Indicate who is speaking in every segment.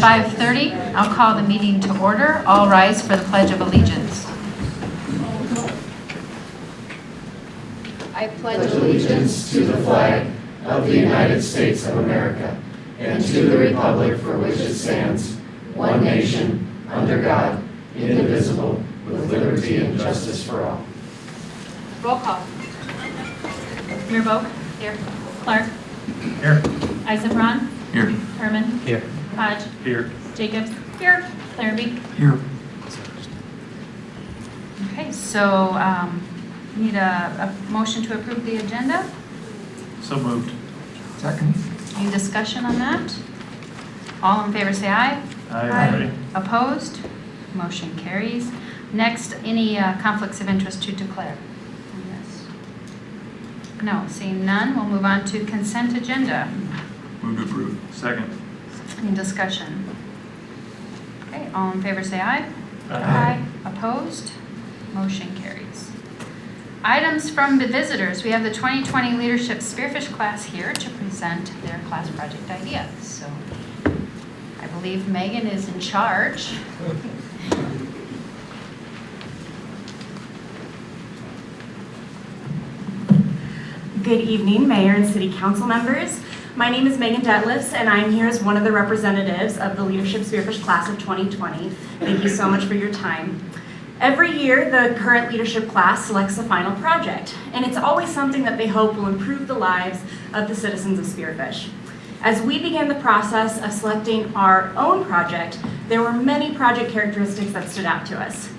Speaker 1: 5:30. I'll call the meeting to order. All rise for the Pledge of Allegiance. I pledge
Speaker 2: allegiance to the flag of the United States of America and to the republic for which it stands, one nation, under God, indivisible, with liberty and justice for all.
Speaker 1: Roll call. Mirbo. Here. Clark.
Speaker 3: Here.
Speaker 1: Eisenbraun.
Speaker 3: Here.
Speaker 1: Herman.
Speaker 3: Here.
Speaker 1: Hodge.
Speaker 3: Here.
Speaker 1: Jacobs. Here. Larrabee.
Speaker 3: Here.
Speaker 1: Okay, so need a motion to approve the agenda.
Speaker 3: So moved. Second.
Speaker 1: Any discussion on that? All in favor say aye.
Speaker 3: Aye.
Speaker 1: Opposed? Motion carries. Next, any conflicts of interest to declare? Yes. No, seeing none, we'll move on to consent agenda.
Speaker 3: Move to approve. Second.
Speaker 1: Any discussion? Okay, all in favor say aye.
Speaker 3: Aye.
Speaker 1: Opposed? Motion carries. Items from the visitors. We have the 2020 Leadership Spearfish class here to present their class project ideas. So I believe Megan is in charge.
Speaker 4: Good evening, Mayor and City Council members. My name is Megan Detlefs, and I'm here as one of the representatives of the Leadership Spearfish class of 2020. Thank you so much for your time. Every year, the current leadership class selects a final project, and it's always something that they hope will improve the lives of the citizens of Spearfish. As we began the process of selecting our own project, there were many project characteristics that stood out to us.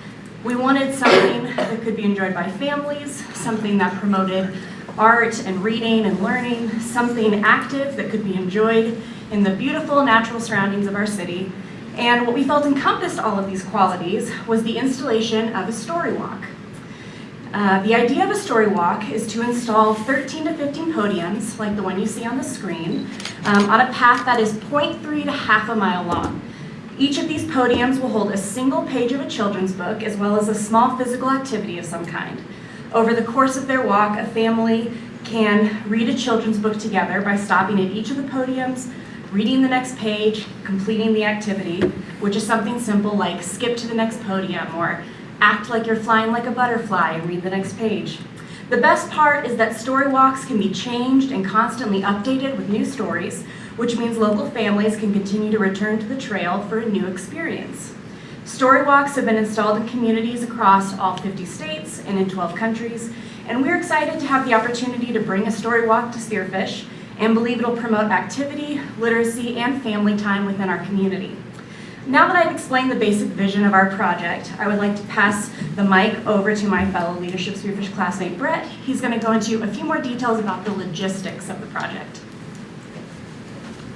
Speaker 4: We wanted something that could be enjoyed by families, something that promoted art and reading and learning, something active that could be enjoyed in the beautiful natural surroundings of our city. And what we felt encompassed all of these qualities was the installation of a story walk. The idea of a story walk is to install 13 to 15 podiums, like the one you see on the screen, on a path that is 0.3 to half a mile long. Each of these podiums will hold a single page of a children's book, as well as a small physical activity of some kind. Over the course of their walk, a family can read a children's book together by stopping at each of the podiums, reading the next page, completing the activity, which is something simple like skip to the next podium or act like you're flying like a butterfly and read the next page. The best part is that story walks can be changed and constantly updated with new stories, which means local families can continue to return to the trail for a new experience. Story walks have been installed in communities across all 50 states and in 12 countries, and we're excited to have the opportunity to bring a story walk to Spearfish and believe it'll promote activity, literacy, and family time within our community. Now that I've explained the basic vision of our project, I would like to pass the mic over to my fellow Leadership Spearfish classmate, Brett. He's going to go into a few more details about the logistics of the project.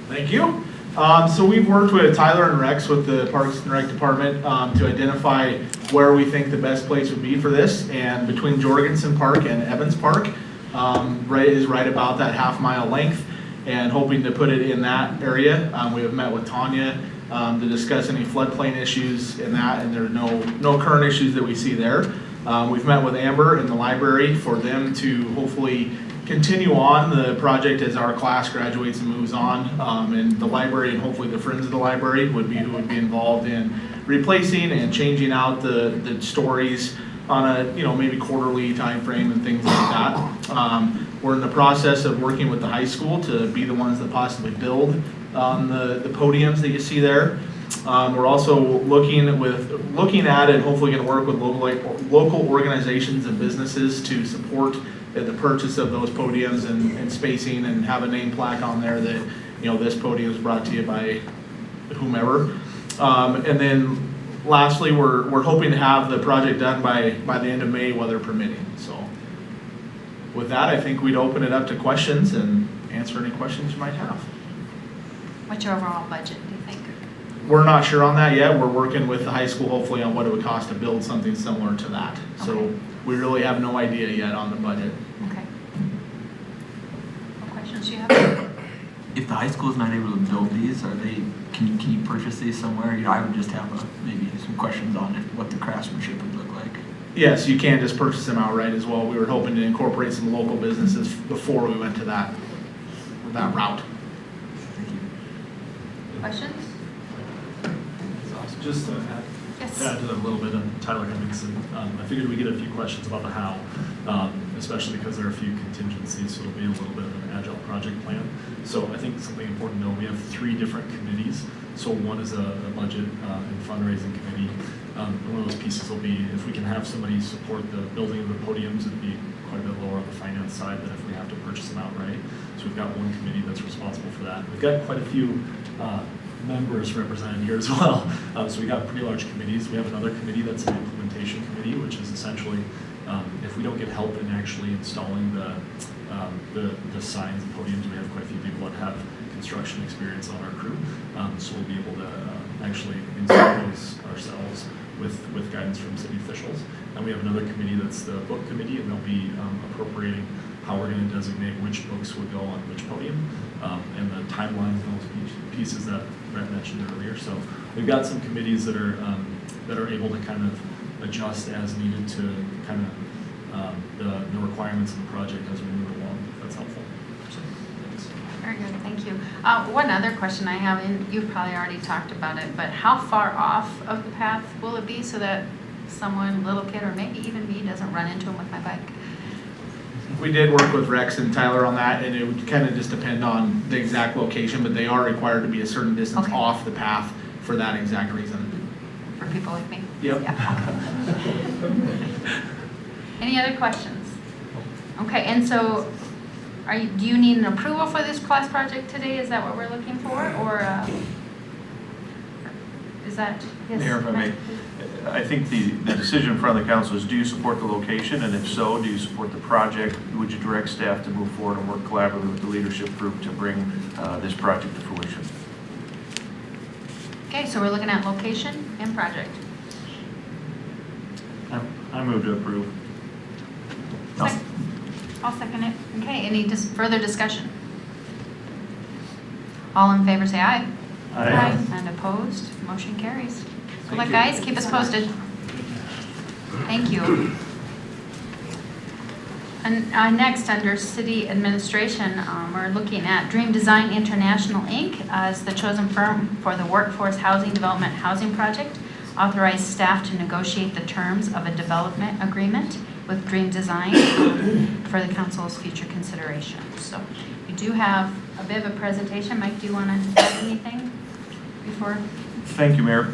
Speaker 5: Thank you. So we've worked with Tyler and Rex with the Parks and Rec Department to identify where we think the best place would be for this. And between Jorgensen Park and Evans Park, is right about that half-mile length, and hoping to put it in that area. We have met with Tanya to discuss any floodplain issues in that, and there are no current issues that we see there. We've met with Amber in the library for them to hopefully continue on the project as our class graduates and moves on, and the library and hopefully the friends of the library would be involved in replacing and changing out the stories on a maybe quarterly time frame and things like that. We're in the process of working with the high school to be the ones that possibly build the podiums that you see there. We're also looking at and hopefully going to work with local organizations and businesses to support the purchase of those podiums and spacing, and have a name plaque on there that this podium is brought to you by whomever. And then lastly, we're hoping to have the project done by the end of May, weather permitting. So with that, I think we'd open it up to questions and answer any questions you might have.
Speaker 1: What's your overall budget, do you think?
Speaker 5: We're not sure on that yet. We're working with the high school hopefully on what it would cost to build something similar to that.
Speaker 1: Okay.
Speaker 5: So we really have no idea yet on the budget.
Speaker 1: Okay. What questions do you have?
Speaker 6: If the high school is not able to build these, can you purchase these somewhere? I would just have maybe some questions on what the craftsmanship would look like.
Speaker 5: Yes, you can just purchase them outright as well. We were hoping to incorporate some local businesses before we went to that route.
Speaker 6: Thank you.
Speaker 1: Questions?
Speaker 5: Just to
Speaker 1: Yes.
Speaker 5: add to that a little bit, I'm Tyler Hemmingson. I figured we'd get a few questions about the how, especially because there are a few contingencies, so it'll be a little bit of an agile project plan. So I think something important to know, we have 3 different committees. So one is a budget and fundraising committee. One of those pieces will be if we can have somebody support the building of the podiums, it'd be quite a bit lower on the finance side than if we have to purchase them outright. So we've got one committee that's responsible for that. We've got quite a few members represented here as well. So we got pretty large committees. We have another committee that's an implementation committee, which is essentially if we don't get help in actually installing the signs and podiums, we have quite a few people that have construction experience on our crew. So we'll be able to actually install those ourselves with guidance from city officials. And we have another committee that's the book committee, and they'll be appropriating how we're going to designate which books would go on which podium, and the timelines and those pieces that Brett mentioned earlier. So we've got some committees that are able to kind of adjust as needed to kind of the requirements of the project as we move along, if that's helpful. So, thanks.
Speaker 1: Very good, thank you. One other question I have, and you've probably already talked about it, but how far off of the path will it be so that someone, little kid, or maybe even me, doesn't run into them with my bike?
Speaker 5: We did work with Rex and Tyler on that, and it would kind of just depend on the exact location, but they are required to be a certain distance
Speaker 1: Okay.
Speaker 5: off the path for that exact reason.
Speaker 1: For people like me?
Speaker 5: Yep.
Speaker 1: Yeah. Any other questions? Okay, and so do you need an approval for this class project today? Is that what we're looking for, or is that? Yes,
Speaker 7: Mayor, if I may,
Speaker 1: Matt?
Speaker 7: I think the decision in front of the council is, do you support the location? And if so, do you support the project? Would you direct staff to move forward and work collaboratively with the leadership group to bring this project to fruition?
Speaker 1: Okay, so we're looking at location and project.
Speaker 3: I move to approve.
Speaker 1: I'll second it. Okay, any further discussion? All in favor say aye.
Speaker 3: Aye.
Speaker 1: And opposed, motion carries. Good
Speaker 5: Thank
Speaker 1: luck,
Speaker 5: you.
Speaker 1: guys, keep us posted. Thank you. And next, under city administration, we're looking at Dream Design International, Inc. as the chosen firm for the Workforce Housing Development Housing Project. Authorize staff to negotiate the terms of a development agreement with Dream Design for the council's future consideration. So we do have a bit of a presentation. Mike, do you want to add anything before?
Speaker 7: Thank you, Mayor.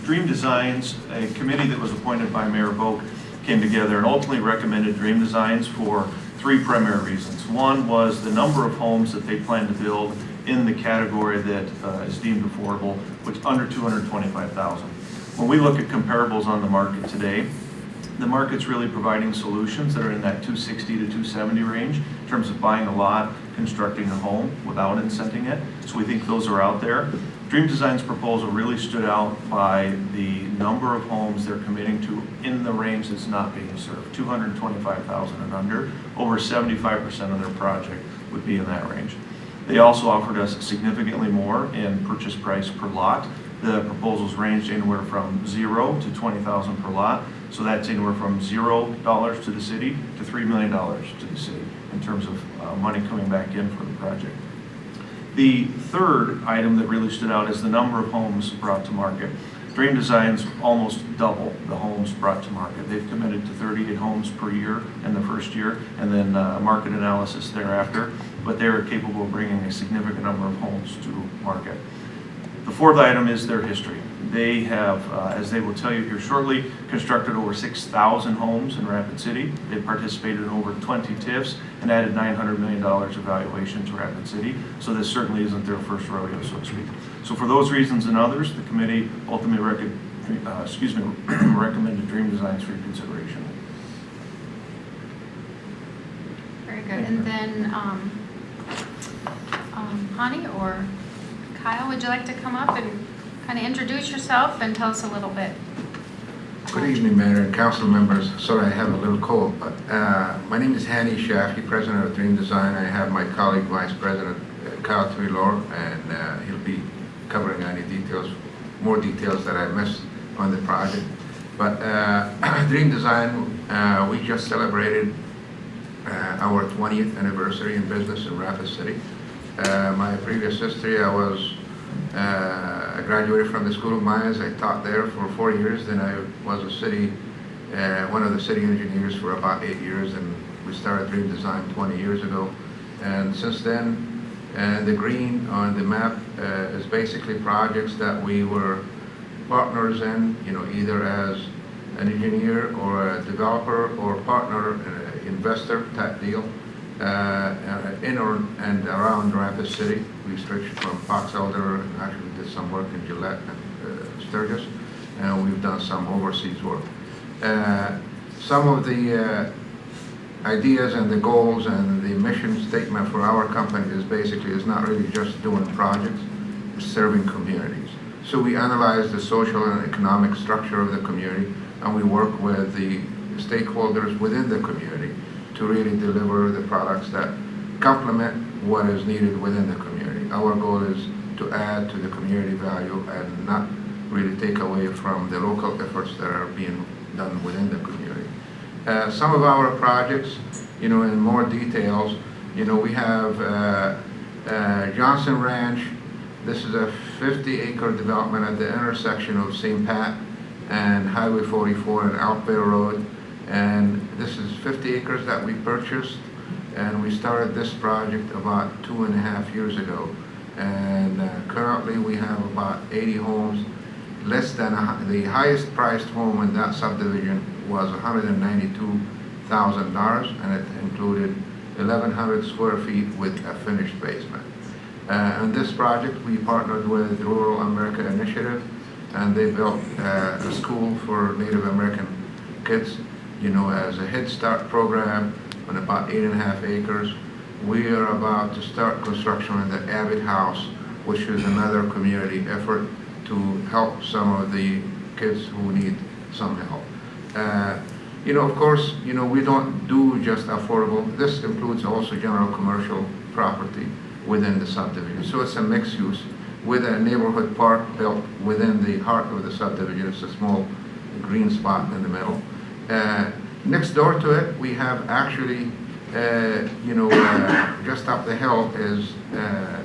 Speaker 7: Dream Designs, a committee that was appointed by Mayor Vogt, came together and ultimately recommended Dream Designs for 3 primary reasons. One was the number of homes that they plan to build in the category that is deemed affordable, which under 225,000. When we look at comparables on the market today, the market's really providing solutions that are in that 260 to 270 range in terms of buying a lot, constructing a home without incenting it. So we think those are out there. Dream Design's proposal really stood out by the number of homes they're committing to in the range that's not being served, 225,000 and under. Over 75% of their project would be in that range. They also offered us significantly more in purchase price per lot. The proposals ranged anywhere from 0 to 20,000 per lot. So that's anywhere from $0 to the city to $3 million to the city in terms of money coming back in for the project. The third item that really stood out is the number of homes brought to market. Dream Design's almost double the homes brought to market. They've committed to 38 homes per year in the first year, and then market analysis thereafter, but they're capable of bringing a significant number of homes to market. The fourth item is their history. They have, as they will tell you here shortly, constructed over 6,000 homes in Rapid City. They've participated in over 20 TIFs and added $900 million of valuation to Rapid City. So this certainly isn't their first rodeo, so to speak. So for those reasons and others, the committee ultimately recommended Dream Designs for your consideration.
Speaker 1: Very good. And then, Hani or Kyle, would you like to come up and kind of introduce yourself and tell us a little bit?
Speaker 8: Good evening, Mayor and council members. Sorry, I have a little cold, but my name is Hani Shafki, president of Dream Design. I have my colleague, Vice President Kyle Taylor, and he'll be covering any details, more details that I missed on the project. But Dream Design, we just celebrated our 20th anniversary in business in Rapid City. My previous history, I was I graduated from the School of Mines. I taught there for 4 years. Then I was one of the city engineers for about 8 years, and we started Dream Design 20 years ago. And since then, the green on the map is basically projects that we were partners in, either as an engineer or a developer or partner, investor type deal in or and around Rapid City. We stretched from Fox Elder and actually did some work in Gillette and Sturgis, and we've done some overseas work. Some of the ideas and the goals and the mission statement for our company is not really just doing projects, it's serving communities. So we analyze the social and economic structure of the community, and we work with the stakeholders within the community to really deliver the products that complement what is needed within the community. Our goal is to add to the community value and not really take away from the local efforts that are being done within the community. Some of our projects, in more details, we have Johnson Ranch. This is a 50-acre development at the intersection of St. Pat and Highway 44 and Outbear Road. And this is 50 acres that we purchased, and we started this project about 2.5 years ago. And currently we have about 80 homes. Less than the highest priced home in that subdivision was $192,000, and it included 1,100 square feet with a finished basement. On this project, we partnered with the Rural America Initiative, and they built a school for Native American kids, as a Head Start program on about 8.5 acres. We are about to start construction on the Abbott House, which is another community effort to help some of the kids who need some help. Of course, we don't do just affordable. This includes also general commercial property within the subdivision. So it's a mixed use with a neighborhood park built within the heart of the subdivision. It's a small green spot in the middle. Next door to it, we have actually, just up the hill is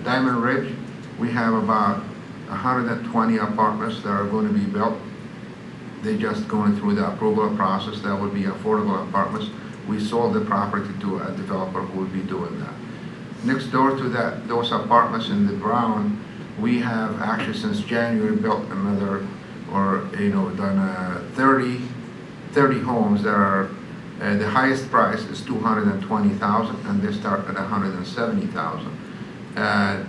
Speaker 8: Diamond Ridge. We have about 120 apartments that are going to be built. They're just going through the approval process. That would be affordable apartments. We sold the property to a developer who would be doing that. Next door to those apartments in the brown, we have actually since January built another, done 30 homes that are, the highest price is $220,000, and they start at $170,000.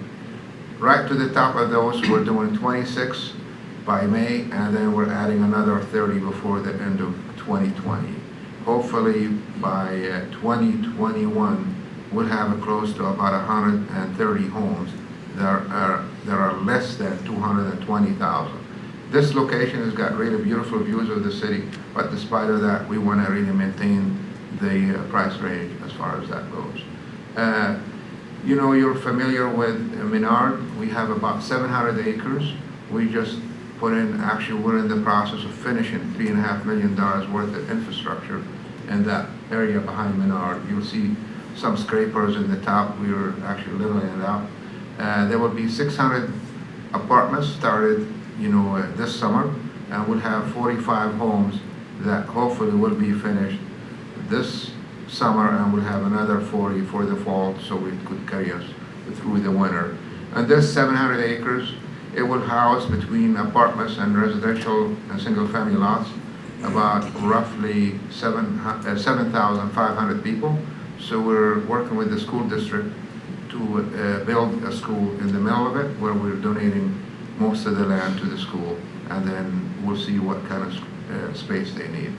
Speaker 8: Right to the top of those, we're doing 26 by May, and then we're adding another 30 before the end of 2020. Hopefully by 2021, we'll have close to about 130 homes that are less than $220,000. This location has got really beautiful views of the city, but despite of that, we want to really maintain the price range as far as that goes. You're familiar with Menard. We have about 700 acres. We just we're in the process of finishing $3.5 million worth of infrastructure in that area behind Menard. You'll see some scrapers in the top. We are actually leveling it out. There will be 600 apartments started, this summer, and we'll have 45 homes that hopefully will be finished this summer, and we'll have another 40 for the fall, so it could carry us through the winter. And this 700 acres, it will house between apartments and residential and single-family lots about roughly 7,500 people. So we're working with the school district to build a school in the middle of it, where we're donating most of the land to the school, and then we'll see what kind of space they need.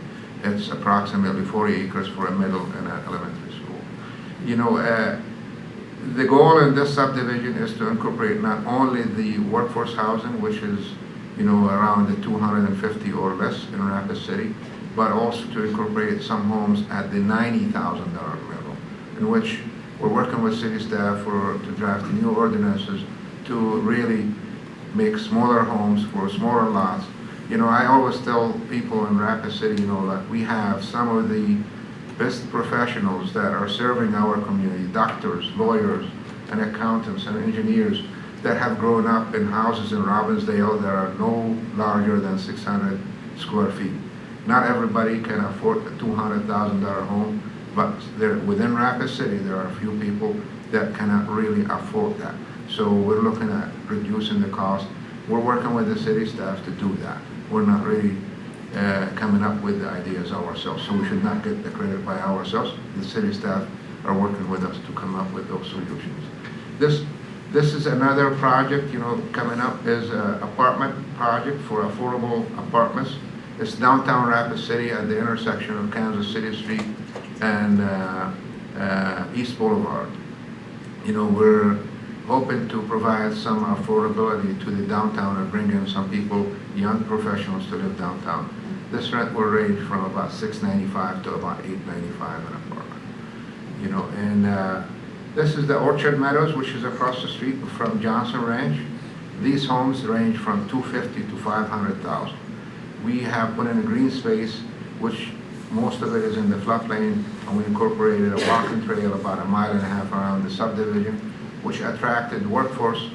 Speaker 8: It's approximately 40 acres for a middle and an elementary school. The goal in this subdivision is to incorporate not only the workforce housing, which is, around the 250 or less in Rapid City, but also to incorporate some homes at the $90,000 level, in which we're working with city staff to draft new ordinances to really make smaller homes for smaller lots. I always tell people in Rapid City, that we have some of the best professionals that are serving our community, doctors, lawyers, and accountants and engineers that have grown up in houses in Robbinsdale that are no larger than 600 square feet. Not everybody can afford a $200,000 home, but within Rapid City, there are a few people that cannot really afford that. So we're looking at reducing the cost. We're working with the city staff to do that. We're not really coming up with the ideas ourselves, so we should not get the credit by ourselves. The city staff are working with us to come up with those solutions. This is another project, coming up is an apartment project for affordable apartments. It's downtown Rapid City at the intersection of Kansas City Street and East Boulevard. We're hoping to provide some affordability to the downtown and bring in some people, young professionals, to live downtown. This rent will range from about $695 to about $895 an apartment. And this is the Orchard Meadows, which is across the street from Johnson Ranch. These homes range from $250,000 to $500,000. We have put in a green space, which most of it is in the floodplain, and we incorporated a walking trail about 1.5 miles around the subdivision, which attracted workforce,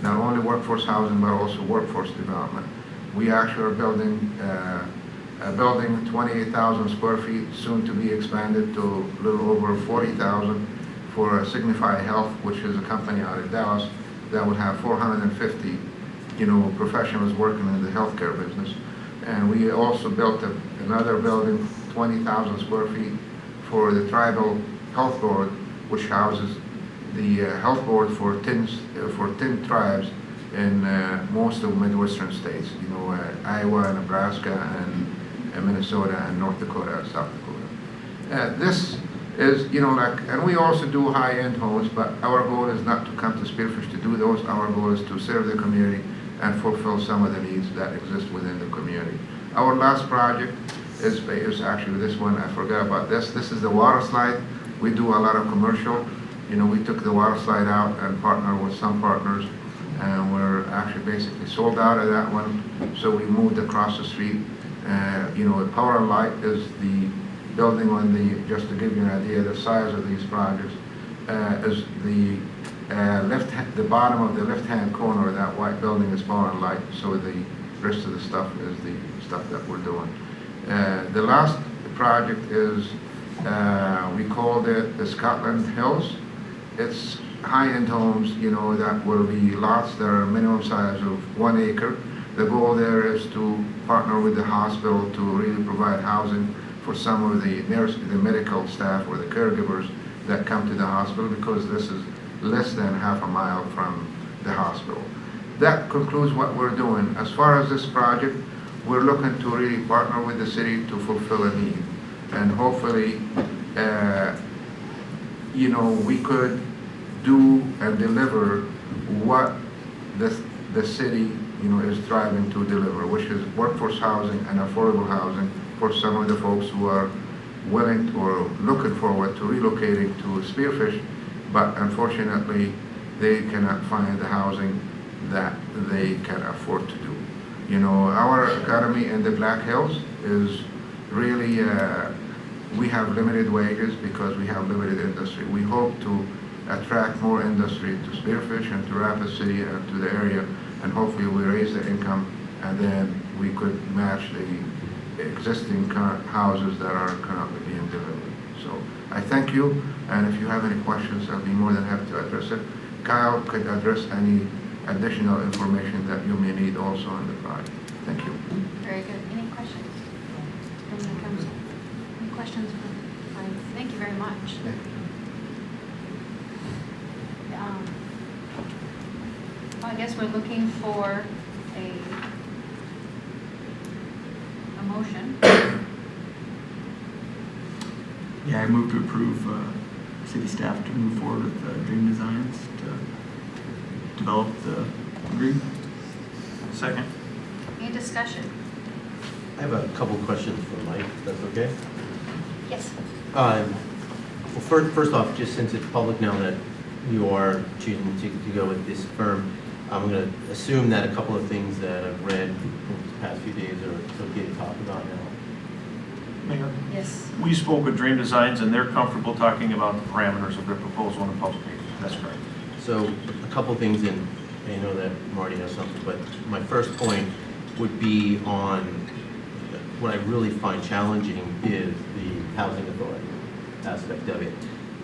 Speaker 8: not only workforce housing, but also workforce development. We actually are building a building 28,000 square feet, soon to be expanded to a little over 40,000 for Signify Health, which is a company out of Dallas that would have 450, professionals working in the healthcare business. And we also built another building, 20,000 square feet, for the Tribal Health Board, which houses the health board for 10 tribes in most of Midwestern states, Iowa, Nebraska, and Minnesota, and North Dakota, and South Dakota. This is, and we also do high-end homes, but our goal is not to come to Spearfish to do those. Our goal is to serve the community and fulfill some of the needs that exist within the community. Our last project is actually this one. I forgot about this. This is the water slide. We do a lot of commercial. We took the water slide out and partnered with some partners, and we're actually basically sold out of that one. So we moved across the street. Power and Light is the building on just to give you an idea of the size of these projects, is the bottom of the left-hand corner of that white building is Power and Light. So the rest of the stuff is the stuff that we're doing. The last project is, we called it the Scotland Hills. It's high-end homes, that will be lots that are minimum size of 1 acre. The goal there is to partner with the hospital to really provide housing for some of the medical staff or the caregivers that come to the hospital, because this is less than half a mile from the hospital. That concludes what we're doing. As far as this project, we're looking to really partner with the city to fulfill a need. And hopefully, we could do and deliver what the city, is striving to deliver, which is workforce housing and affordable housing for some of the folks who are willing or looking forward to relocating to Spearfish, but unfortunately, they cannot find the housing that they can afford to do. Our economy in the Black Hills is really, we have limited wages because we have limited industry. We hope to attract more industry to Spearfish and to Rapid City and to the area, and hopefully we raise the income, and then we could match the existing current houses that are currently being delivered. So I thank you, and if you have any questions, I'll be more than happy to address it. Kyle could address any additional information that you may need also on the project. Thank you.
Speaker 1: Very good. Any questions from the council? Any questions from Mike? Thank you very much. Well, I guess we're looking for a motion.
Speaker 6: Yeah, I move to approve city staff to move forward with Dream Designs to develop the agreement.
Speaker 7: Second.
Speaker 1: Any discussion?
Speaker 2: I have a couple of questions for Mike, if that's okay.
Speaker 1: Yes.
Speaker 2: Well, first off, just since it's public now that you are choosing to go with this firm, I'm going to assume that a couple of things that I've read in the past few days are okay to talk about now.
Speaker 7: Mayor?
Speaker 1: Yes.
Speaker 7: We spoke with Dream Designs, and they're comfortable talking about the parameters of their proposal in a public meeting. That's correct.
Speaker 2: So a couple of things in
Speaker 9: I know that Marty has something, but my first point would be on what I really find challenging is the housing authority aspect of it.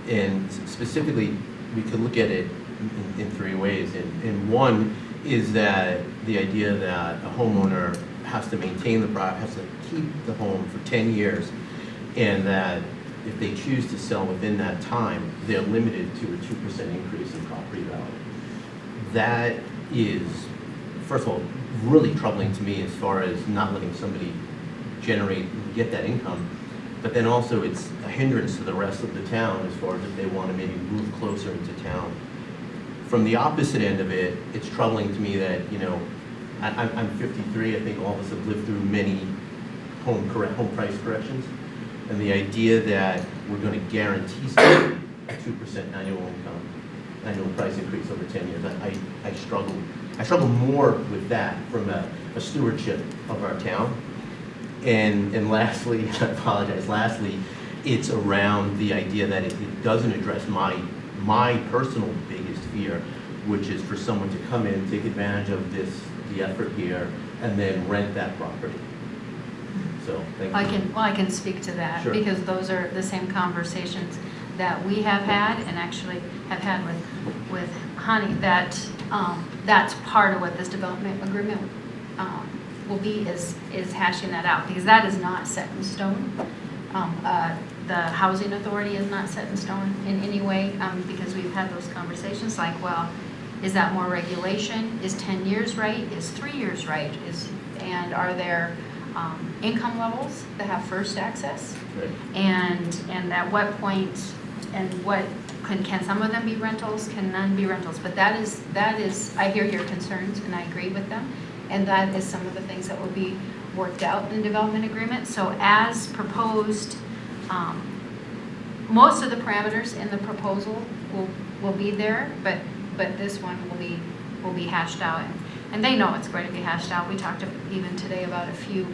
Speaker 9: And specifically, we could look at it in three ways. And one is that the idea that a homeowner has to maintain the property, has to keep the home for 10 years, and that if they choose to sell within that time, they're limited to a 2% increase in property value. That is, first of all, really troubling to me as far as not letting somebody get that income, but then also it's a hindrance to the rest of the town as far as if they want to maybe move closer into town. From the opposite end of it, it's troubling to me that, you know, I'm 53, I think all of us have lived through many home price corrections, and the idea that we're going to guarantee somebody a 2% annual price increase over 10 years, I struggle more with that from a stewardship of our town. And lastly, I apologize, lastly, it's around the idea that it doesn't address my personal biggest fear, which is for someone to come in, take advantage of the effort here, and then rent that property. So, thank you.
Speaker 1: I can speak to that,
Speaker 9: Sure.
Speaker 1: because those are the same conversations that we have had and actually have had with Honey, that that's part of what this development agreement will be, is hashing that out, because that is not set in stone. The housing authority is not set in stone in any way, because we've had those conversations like, well, is that more regulation? Is 10 years right? Is 3 years right? And are there income levels that have first access?
Speaker 9: Right.
Speaker 1: And at what point, and what, can some of them be rentals? Can none be rentals? But that is, I hear your concerns and I agree with them. And that is some of the things that will be worked out in the development agreement. So as proposed, most of the parameters in the proposal will be there, but this one will be hashed out. And they know it's going to be hashed out. We talked even today about a few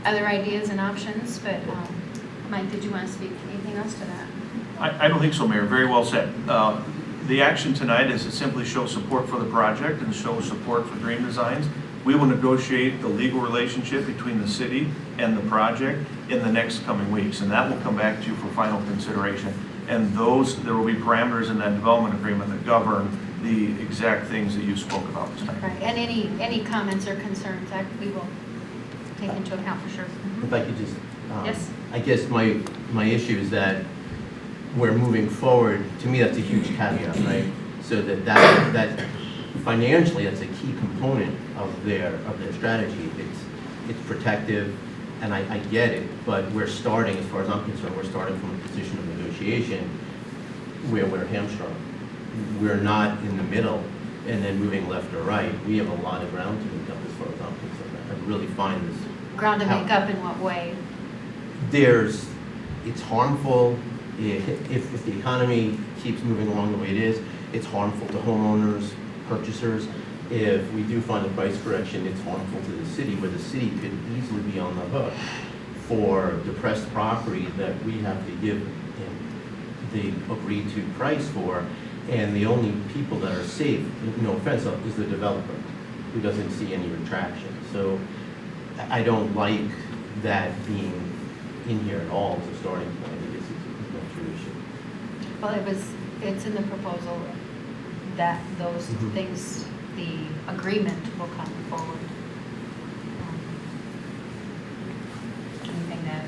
Speaker 1: other ideas and options, but Mike, did you want to speak anything else to that?
Speaker 7: I don't think so, Mayor. Very well said. The action tonight is to simply show support for the project and show support for Dream Designs. We will negotiate the legal relationship between the city and the project in the next coming weeks, and that will come back to you for final consideration. And there will be parameters in that development agreement that govern the exact things that you spoke about tonight.
Speaker 1: Right. And any comments or concerns that we will take into account for sure.
Speaker 9: If I could just,
Speaker 1: Yes.
Speaker 9: I guess my issue is that we're moving forward. To me, that's a huge caveat, right? So that financially, that's a key component of their strategy. It's protective, and I get it, but we're starting, as far as I'm concerned, we're starting from a position of negotiation where we're hamstrung. We're not in the middle and then moving left or right. We have a lot of ground to make up as far as I'm concerned. I really find this.
Speaker 1: Ground to make up in what way?
Speaker 9: It's harmful. If the economy keeps moving along the way it is, it's harmful to homeowners, purchasers. If we do find a price correction, it's harmful to the city, where the city could easily be on the hook for depressed property that we have to give the agreed to price for. And the only people that are safe, no offense, is the developer, who doesn't see any retraction. So I don't like that being in here at all as a starting point. I think it's a true issue.
Speaker 1: Well, it's in the proposal that those things, the agreement will come forward. Anything that?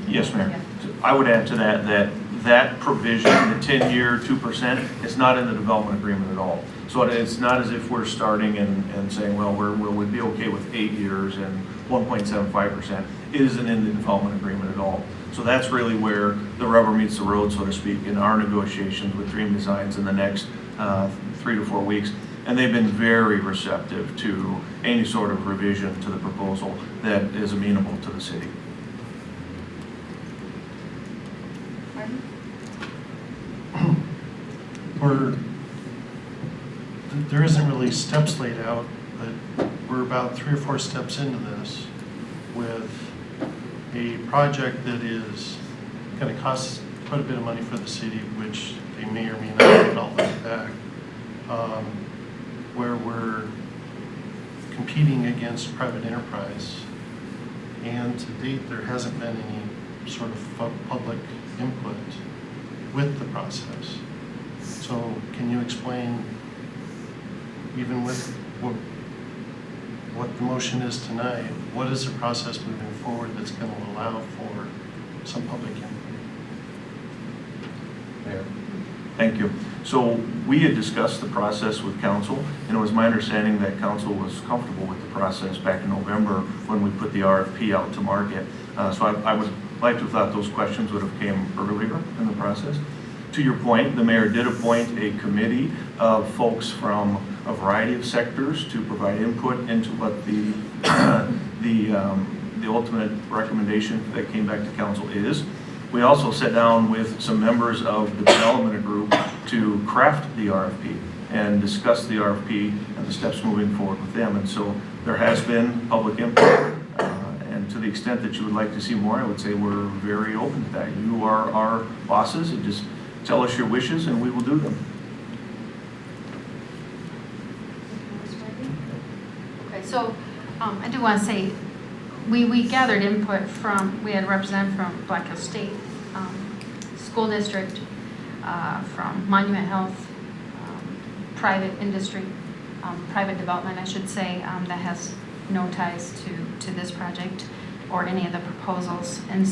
Speaker 7: Yes, Mayor.
Speaker 1: Yeah.
Speaker 7: I would add to that provision, the 10-year 2%, is not in the development agreement at all. So it's not as if we're starting and saying, well, we'd be okay with 8 years and 1.75%. It isn't in the development agreement at all. So that's really where the rubber meets the road, so to speak, in our negotiations with Dream Designs in the next 3 to 4 weeks. And they've been very receptive to any sort of revision to the proposal that is amenable to the city.
Speaker 1: Martin?
Speaker 10: There isn't really steps laid out, but we're about 3 or 4 steps into this with a project that is going to cost quite a bit of money for the city, which they may or may not get all that back. where we're competing against private enterprise. And to date, there hasn't been any sort of public input with the process. So can you explain, even with what the motion is tonight, what is the process moving forward that's going to allow for some public input?
Speaker 9: Mayor?
Speaker 7: Thank you. So we had discussed the process with council, and it was my understanding that council was comfortable with the process back in November when we put the RFP out to market. So I would like to have thought those questions would have came earlier in the process. To your point, the mayor did appoint a committee of folks from a variety of sectors to provide input into what the ultimate recommendation that came back to council is. We also sat down with some members of the development group to craft the RFP and discuss the RFP and the steps moving forward with them. And so there has been public input. And to the extent that you would like to see more, I would say we're very open to that. You are our bosses, and just tell us your wishes and we will do them.
Speaker 1: Okay, so I do want to say, we gathered input from, we had a representative from Black Hills State School District, from Monument Health, private industry, private development, I should say, that has no ties to this project or any of the proposals, and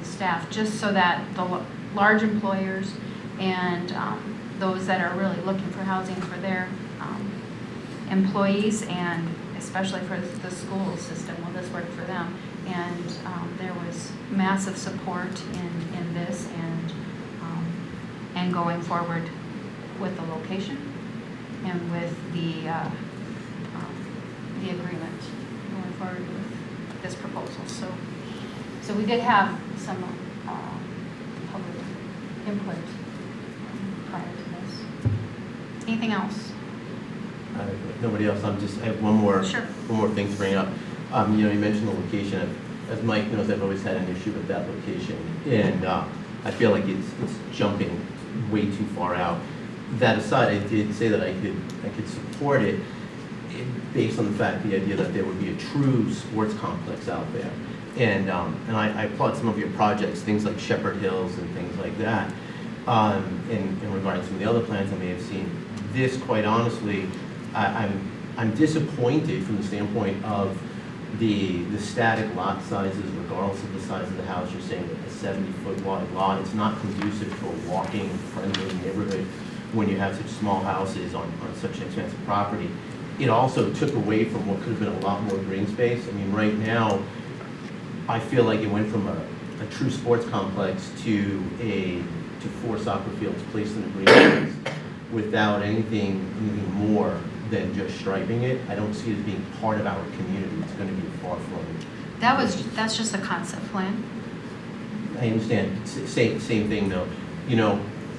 Speaker 1: staff, just so that the large employers and those that are really looking for housing for their employees, and especially for the school system, will this work for them? And there was massive support in this, and going forward with the location and with the agreement going forward with this proposal. So we did have some public input prior to this. Anything else?
Speaker 9: Nobody else. I have one more thing to bring up. You mentioned the location. As Mike knows, I've always had an issue with that location, and I feel like it's jumping way too far out. That aside, I did say that I could support it based on the idea that there would be a true sports complex out there. And I applaud some of your projects, things like Shepherd Hills and things like that. In regarding some of the other plans I may have seen, this, quite honestly, I'm disappointed from the standpoint of the static lot sizes, regardless of the size of the house. You're saying a 70-foot wide lot. It's not conducive to a walking, friendly neighborhood when you have such small houses on such an expensive property. It also took away from what could have been a lot more green space. I mean, right now, I feel like it went from a true sports complex to 4 soccer fields placed in a green space without anything more than just striping it. I don't see it as being part of our community. It's going to be far from it.
Speaker 1: That's just a concept plan.
Speaker 9: I understand. Same thing though.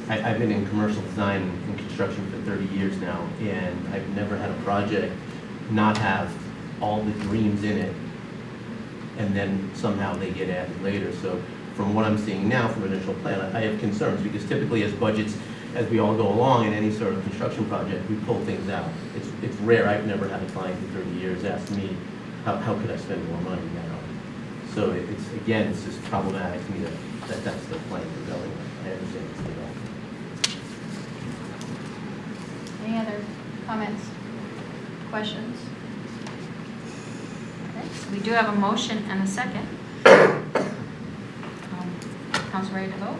Speaker 9: I've been in commercial design and construction for 30 years now, and I've never had a project not have all the dreams in it, and then somehow they get added later. So from what I'm seeing now from initial plan, I have concerns, because typically as budgets, as we all go along in any sort of construction project, we pull things out. It's rare. I've never had a client in 30 years ask me, how could I spend more money now? So it's just problematic to me that that's the plan we're going with. I understand it's the goal.
Speaker 1: Any other comments, questions? Okay, so we do have a motion and a second. Council ready to vote?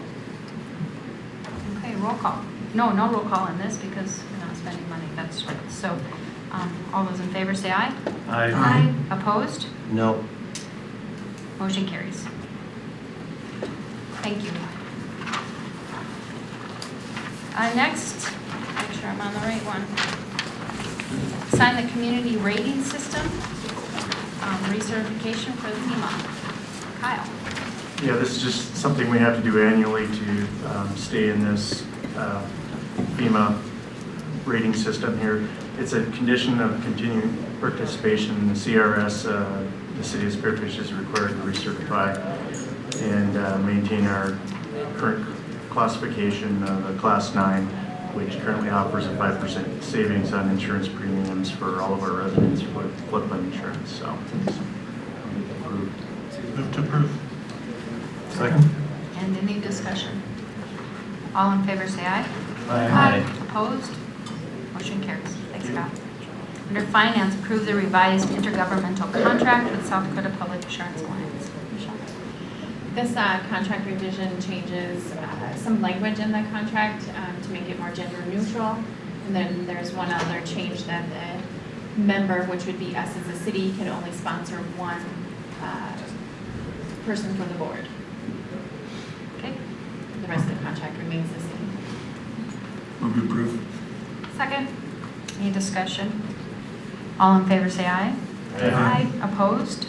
Speaker 1: Okay, roll call. No roll call in this because we're not spending money. That's right. So all those in favor say aye.
Speaker 3: Aye.
Speaker 1: Opposed?
Speaker 9: No.
Speaker 1: Motion carries. Thank you. Next, make sure I'm on the right one. Sign the community rating system, recertification for the FEMA. Kyle.
Speaker 3: Yeah, this is just something we have to do annually to stay in this FEMA rating system here. It's a condition of continuing participation in the CRS. The city of Spearfish is required to recertify and maintain our current classification of a Class 9 which currently offers a 5% savings on insurance premiums for all of our residents with floodplain insurance, so. Approved.
Speaker 10: Move to approve. Second.
Speaker 1: And any discussion? All in favor, say aye.
Speaker 10: Aye.
Speaker 1: Opposed? Motion carries. Thanks, Scott. Under Finance, approve the revised intergovernmental contract with South Dakota Public Assurance Alliance. Michelle?
Speaker 11: This contract revision changes some language in the contract to make it more gender neutral. And then there's one other change that the member, which would be us as a city, can only sponsor one person from the board.
Speaker 1: Okay.
Speaker 11: The rest of the contract remains the same.
Speaker 6: Move to approve.
Speaker 1: Second. Any discussion? All in favor, say aye.
Speaker 10: Aye.
Speaker 1: Opposed?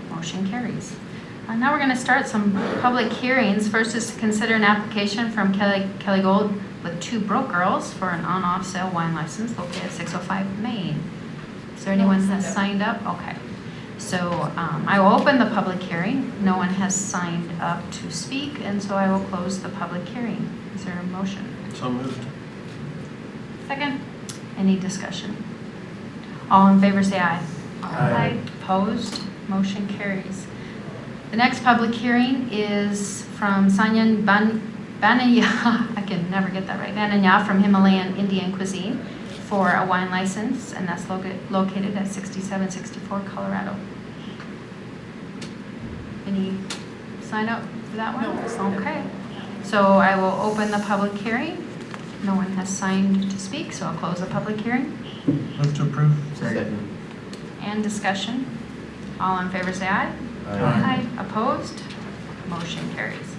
Speaker 1: Motion carries. Now we're going to start some public hearings. First is to consider an application from Kelly Gold with 2 Broke Girls for an on-off sale wine license located at 605 Main. Is there anyone that signed up? Okay. So I will open the public hearing. No one has signed up to speak, and so I will close the public hearing. Is there a motion?
Speaker 10: So moved.
Speaker 1: Second. Any discussion? All in favor, say aye.
Speaker 10: Aye.
Speaker 1: Opposed? Motion carries. The next public hearing is from Sanyan Banaya, I can never get that right, Banaya from Himalayan Indian Cuisine for a wine license, and that's located at 6764 Colorado. Any sign up for that one? No. Okay. So I will open the public hearing. No one has signed to speak, so I'll close the public hearing.
Speaker 10: Move to approve.
Speaker 9: Second.
Speaker 1: And discussion. All in favor, say aye.
Speaker 10: Aye.
Speaker 1: Opposed? Motion carries.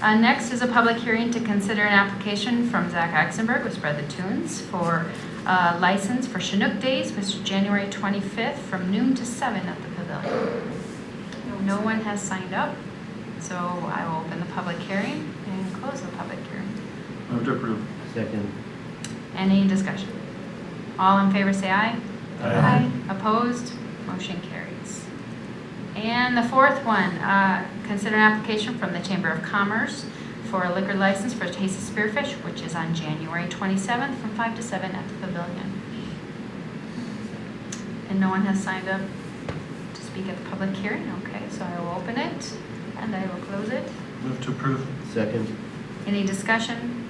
Speaker 1: Next is a public hearing to consider an application from Zach Axenberg with Spread the Tunes for a license for Chinook Days, which is January 25th from noon to 7 at the pavilion. No one has signed up, so I will open the public hearing and close the public hearing.
Speaker 3: Move to approve.
Speaker 9: Second.
Speaker 1: Any discussion? All in favor, say aye.
Speaker 10: Aye.
Speaker 1: Opposed? Motion carries. And the fourth one, consider an application from the Chamber of Commerce for a liquor license for Taste of Spearfish, which is on January 27th from 5 to 7 at the pavilion. And no one has signed up to speak at the public hearing? Okay, so I will open it and I will close it.
Speaker 10: Move to approve.
Speaker 9: Second.
Speaker 1: Any discussion?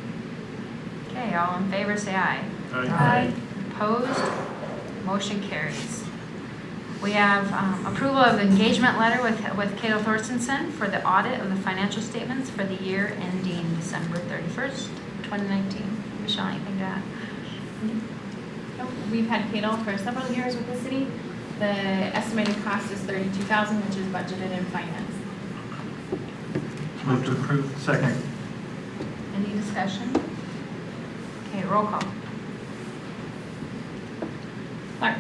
Speaker 1: Okay, all in favor, say aye.
Speaker 10: Aye.
Speaker 1: Opposed? Motion carries. We have approval of engagement letter with Cato Thorstensen for the audit of the financial statements for the year ending December 31st, 2019. Michelle, anything to add?
Speaker 11: We've had Cato for several years with the city. The estimated cost is $32,000, which is budgeted in finance.
Speaker 10: Move to approve. Second.
Speaker 1: Any discussion? Okay, roll call.
Speaker 11: Clark,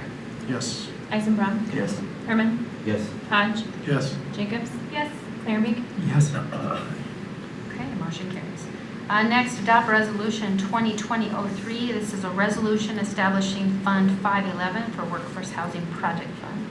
Speaker 10: Yes.
Speaker 11: Eisenbrun,
Speaker 6: Yes.
Speaker 11: Herman,
Speaker 9: Yes.
Speaker 11: Hodge,
Speaker 10: Yes.
Speaker 11: Jacobs. Yes. Clarenbeek.
Speaker 6: Yes.
Speaker 1: Okay, motion carries. Next, adopt resolution 2020-03. This is a resolution establishing Fund 511 for Workforce Housing Project Fund.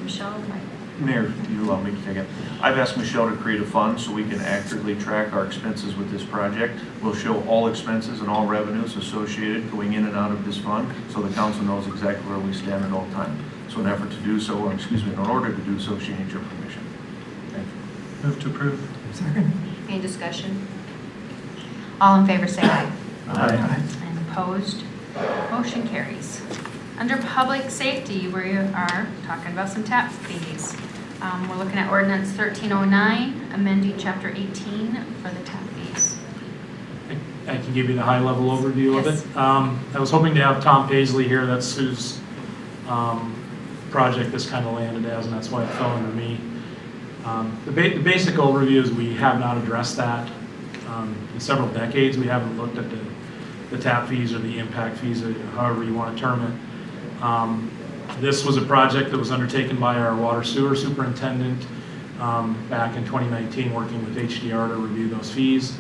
Speaker 1: Michelle, Mike?
Speaker 7: Mayor, if you allow me to take it. I've asked Michelle to create a fund so we can accurately track our expenses with this project. We'll show all expenses and all revenues associated going in and out of this fund, so the council knows exactly where we stand at all time. So in an effort to do so, or excuse me, in order to do so, she needs your permission. Thank you.
Speaker 10: Move to approve.
Speaker 6: Second.
Speaker 1: Any discussion? All in favor, say aye.
Speaker 10: Aye.
Speaker 1: And opposed? Motion carries. Under public safety, we are talking about some tap fees. We're looking at ordinance 1309, amending chapter 18 for the tap fees.
Speaker 12: I can give you the high-level overview of
Speaker 1: Yes.
Speaker 12: it. I was hoping to have Tom Paisley here. That's whose project this kind of landed as, and that's why it fell under me. The basic overview is we have not addressed that. In several decades, we haven't looked at the tap fees or the impact fees, or however you want to term it. This was a project that was undertaken by our water sewer superintendent back in 2019, working with HDR to review those fees.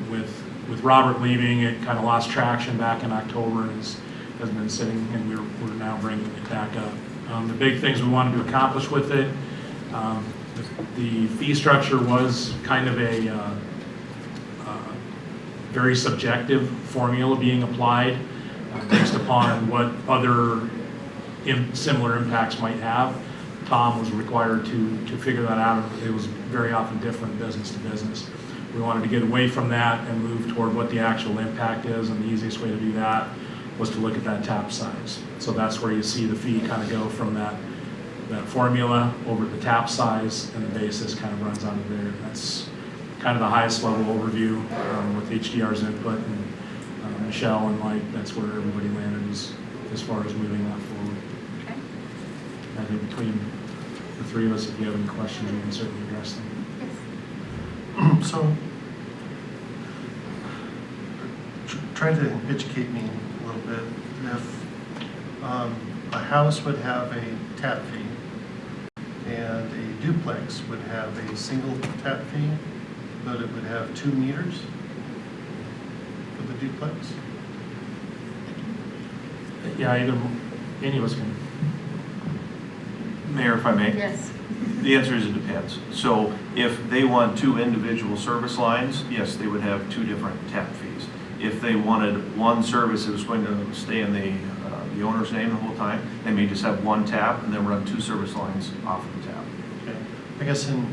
Speaker 12: With Robert leaving, it kind of lost traction back in October and has been sitting, and we're now bringing it back up. The big things we wanted to accomplish with it, the fee structure was kind of very subjective formula being applied based upon what other similar impacts might have. Tom was required to figure that out. It was very often different business to business. We wanted to get away from that and move toward what the actual impact is, and the easiest way to do that was to look at that tap size. So that's where you see the fee kind of go from that formula over the tap size, and the basis kind of runs out of there. That's kind of the highest level overview with HDR's input, and Michelle and Mike, that's where everybody landed as far as moving that forward.
Speaker 1: Okay.
Speaker 12: I think between the three of us, if you have any questions, we can certainly address them.
Speaker 1: Yes.
Speaker 10: So, try to educate me a little bit. If a house would have a tap fee and a duplex would have a single tap fee, but it would have 2 meters for the duplex?
Speaker 12: Yeah, either any of us can.
Speaker 7: Mayor, if I may?
Speaker 1: Yes.
Speaker 7: The answer is it depends. So if they want 2 individual service lines, yes, they would have 2 different tap fees. If they wanted one service that was going to stay in the owner's name the whole time, they may just have 1 tap and then run 2 service lines off of the tap.
Speaker 10: Okay. I guess I'm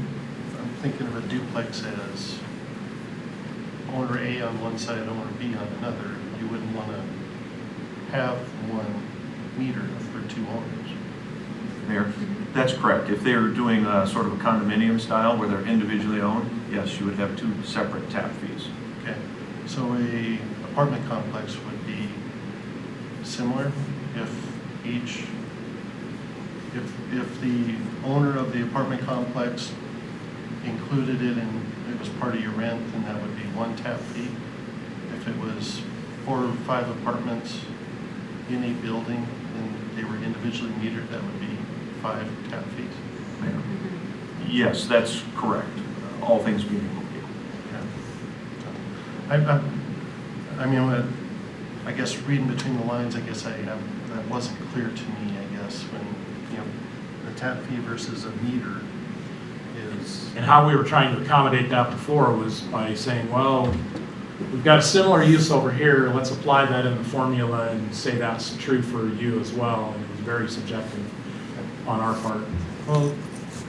Speaker 10: thinking of a duplex as owner A on one side, owner B on another. You wouldn't want to have 1 meter for 2 owners.
Speaker 7: Mayor, that's correct. If they're doing a sort of a condominium style where they're individually owned, yes, you would have 2 separate tap fees.
Speaker 10: Okay. So a apartment complex would be similar if the owner of the apartment complex included it and it was part of your rent, then that would be 1 tap fee. If it was 4 or 5 apartments in a building and they were individually metered, that would be 5 tap fees.
Speaker 7: Mayor? Yes, that's correct. All things being equal.
Speaker 10: Okay. I mean, I guess reading between the lines, I guess that wasn't clear to me, I guess, when, the tap fee versus a meter is.
Speaker 12: And how we were trying to accommodate that before was by saying, well, we've got a similar use over here, let's apply that in the formula and say that's true for you as well. And it was very subjective on our part.
Speaker 10: Well,